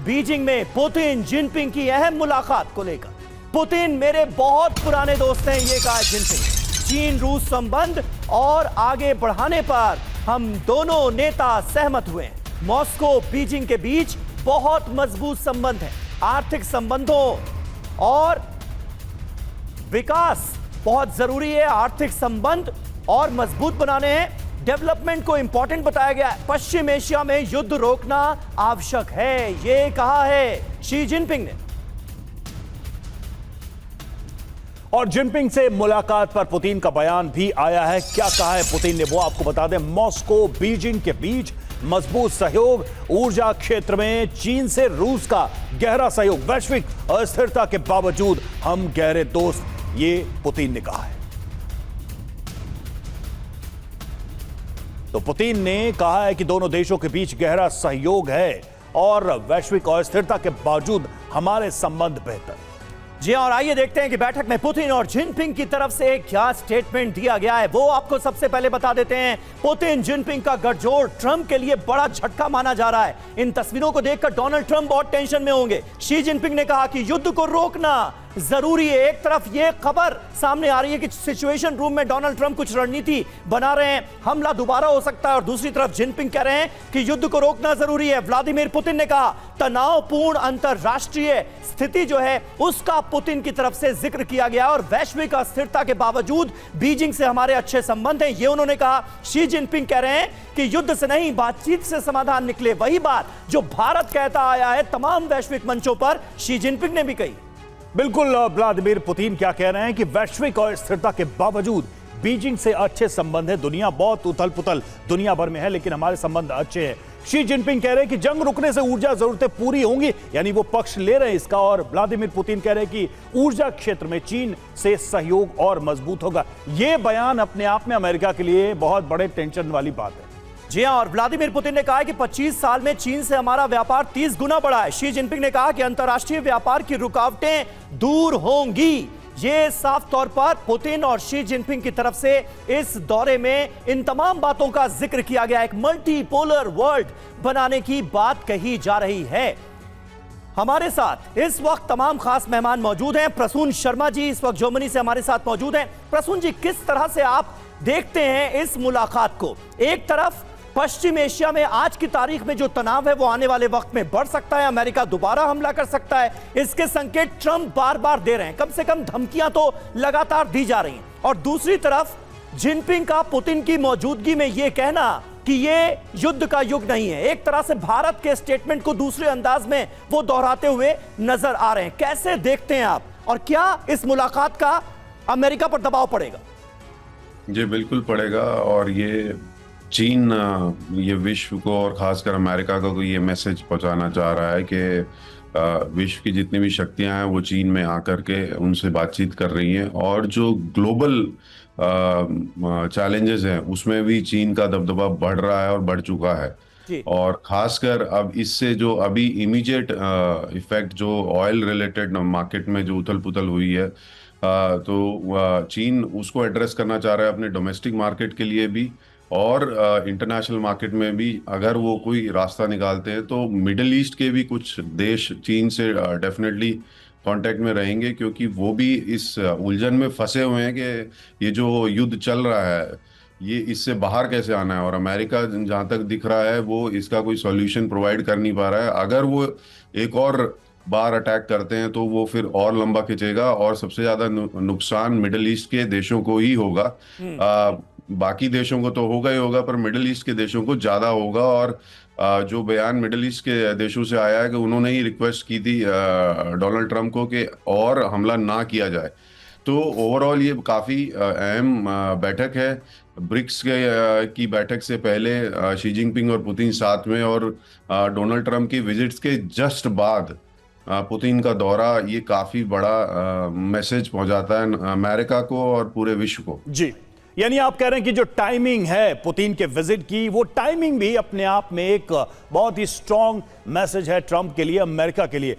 Beijing में Putin Jinping की अहम मुलाकात को लेकर। पुतिन मेरे बहुत पुराने दोस्त हैं, ये कहा जिनपिंग। चीन रूस संबंध और आगे बढ़ाने पर हम दोनों नेता सहमत हुए हैं। मॉस्को बीजिंग के बीच बहुत मजबूत संबंध है। आर्थिक संबंधों और विकास बहुत जरूरी है। आर्थिक संबंध और मजबूत बनाने हैं। डेवलपमेंट को इंपॉर्टेंट बताया गया है। पश्चिम एशिया में युद्ध रोकना आवश्यक है, यह कहा है शी जिनपिंग ने। और जिनपिंग से मुलाकात पर पुतिन का बयान भी आया है। क्या कहा है पुतिन ने, वो आपको बता दें। मॉस्को बीजिंग के बीच मजबूत सहयोग, ऊर्जा क्षेत्र में चीन से रूस का गहरा सहयोग, वैश्विक अस्थिरता के बावजूद हम गहरे दोस्त, ये पुतिन ने कहा है। तो पुतिन ने कहा है कि दोनों देशों के बीच गहरा सहयोग है और वैश्विक अस्थिरता के बावजूद हमारे संबंध बेहतर। जी और आइए देखते हैं कि बैठक में पुतिन और जिनपिंग की तरफ से क्या स्टेटमेंट दिया गया है, वो आपको सबसे पहले बता देते हैं। पुतिन जिनपिंग का गठजोड़ ट्रंप के लिए बड़ा झटका माना जा रहा है। इन तस्वीरों को देखकर डोनाल्ड ट्रंप बहुत टेंशन में होंगे। शी जिनपिंग ने कहा कि युद्ध को रोकना जरूरी है। एक तरफ यह खबर सामने आ रही है कि सिचुएशन रूम में डोनाल्ड ट्रंप कुछ रणनीति बना रहे हैं, हमला दोबारा हो सकता है, और दूसरी तरफ जिनपिंग कह रहे हैं कि युद्ध को रोकना जरूरी है। व्लादिमीर पुतिन ने कहा तनावपूर्ण अंतरराष्ट्रीय स्थिति जो है उसका पुतिन की तरफ से जिक्र किया गया और वैश्विक अस्थिरता के बावजूद बीजिंग से हमारे अच्छे संबंध हैं, ये उन्होंने कहा। शी जिनपिंग कह रहे हैं कि युद्ध से नहीं, बातचीत से समाधान निकले। वही बात जो भारत कहता आया है तमाम वैश्विक मंचों पर, शी जिनपिंग ने भी कही। बिल्कुल, व्लादिमीर पुतिन क्या कह रहे हैं कि वैश्विक और स्थिरता के बावजूद बीजिंग से अच्छे संबंध है। दुनिया बहुत उथल पुथल दुनिया भर में है, लेकिन हमारे संबंध अच्छे हैं। शी जिनपिंग कह रहे हैं कि जंग रुकने से ऊर्जा जरूरतें पूरी होंगी, यानी वो पक्ष ले रहे हैं इसका। और व्लादिमीर पुतिन कह रहे हैं कि ऊर्जा क्षेत्र में चीन से सहयोग और मजबूत होगा। यह बयान अपने आप में अमेरिका के लिए बहुत बड़े टेंशन वाली बात है। जी हां, और व्लादिमीर पुतिन ने कहा कि 25 साल में चीन से हमारा व्यापार 30 गुना बढ़ा है। शी जिनपिंग ने कहा कि अंतर्राष्ट्रीय व्यापार की रुकावटें दूर होंगी। ये साफ तौर पर पुतिन और शी जिनपिंग की तरफ से इस दौरे में इन तमाम बातों का जिक्र किया गया। एक मल्टीपोलर वर्ल्ड बनाने की बात कही जा रही है। हमारे साथ इस वक्त तमाम खास मेहमान मौजूद हैं। प्रसून शर्मा जी इस वक्त जर्मनी से हमारे साथ मौजूद हैं। प्रसून जी, किस तरह से आप देखते हैं इस मुलाकात को? एक तरफ पश्चिम एशिया में आज की तारीख में जो तनाव है वो आने वाले वक्त में बढ़ सकता है, अमेरिका दोबारा हमला कर सकता है, इसके संकेत ट्रंप बार बार दे रहे हैं। कम से कम धमकियां तो लगातार दी जा रही हैं। और दूसरी तरफ जिनपिंग का पुतिन की मौजूदगी में यह कहना कि ये युद्ध का युग नहीं है, एक तरह से भारत के स्टेटमेंट को दूसरे अंदाज में वो दोहराते हुए नजर आ रहे हैं। कैसे देखते हैं आप, और क्या इस मुलाकात का अमेरिका पर दबाव पड़ेगा? जी बिल्कुल पड़ेगा। और ये चीन ये विश्व को और खासकर अमेरिका को ये मैसेज पहुंचाना चाह रहा है कि विश्व की जितनी भी शक्तियां हैं वो चीन में आकर के उनसे बातचीत कर रही हैं, और जो ग्लोबल चैलेंजेस हैं उसमें भी चीन का दबदबा बढ़ रहा है और बढ़ चुका है। और खासकर अब इससे जो अभी इमीडिएट इफेक्ट जो ऑयल रिलेटेड मार्केट में जो उथल पुथल हुई है, तो चीन उसको एड्रेस करना चाह रहा है अपने डोमेस्टिक मार्केट के लिए भी, और इंटरनेशनल मार्केट में भी अगर वो कोई रास्ता निकालते हैं तो मिडिल ईस्ट के भी कुछ देश चीन से डेफिनेटली कांटेक्ट में रहेंगे, क्योंकि वो भी इस उलझन में फंसे हुए हैं कि ये जो युद्ध चल रहा है ये इससे बाहर कैसे आना है। और अमेरिका जहाँ तक दिख रहा है वो इसका कोई सॉल्यूशन प्रोवाइड कर नहीं पा रहा है। अगर वो एक और बार अटैक करते हैं तो वो फिर और लंबा खिंचेगा, और सबसे ज्यादा नुकसान मिडिल ईस्ट के देशों को ही होगा। बाकी देशों को तो होगा ही होगा, पर मिडिल ईस्ट के देशों को ज्यादा होगा। और जो बयान मिडिल ईस्ट के देशों से आया है कि उन्होंने ही रिक्वेस्ट की थी डोनाल्ड ट्रंप को कि और हमला ना किया जाए। तो ओवरऑल ये काफी अहम बैठक है। ब्रिक्स की बैठक से पहले शी जिनपिंग और पुतिन साथ में, और डोनाल्ड ट्रंप की विजिट्स के जस्ट बाद पुतिन का दौरा, ये काफी बड़ा मैसेज पहुंचाता है अमेरिका को और पूरे विश्व को। जी, यानी आप कह रहे हैं कि जो टाइमिंग है पुतिन के विजिट की, वो टाइमिंग भी अपने आप में एक बहुत ही स्ट्रांग मैसेज है ट्रंप के लिए, अमेरिका के लिए।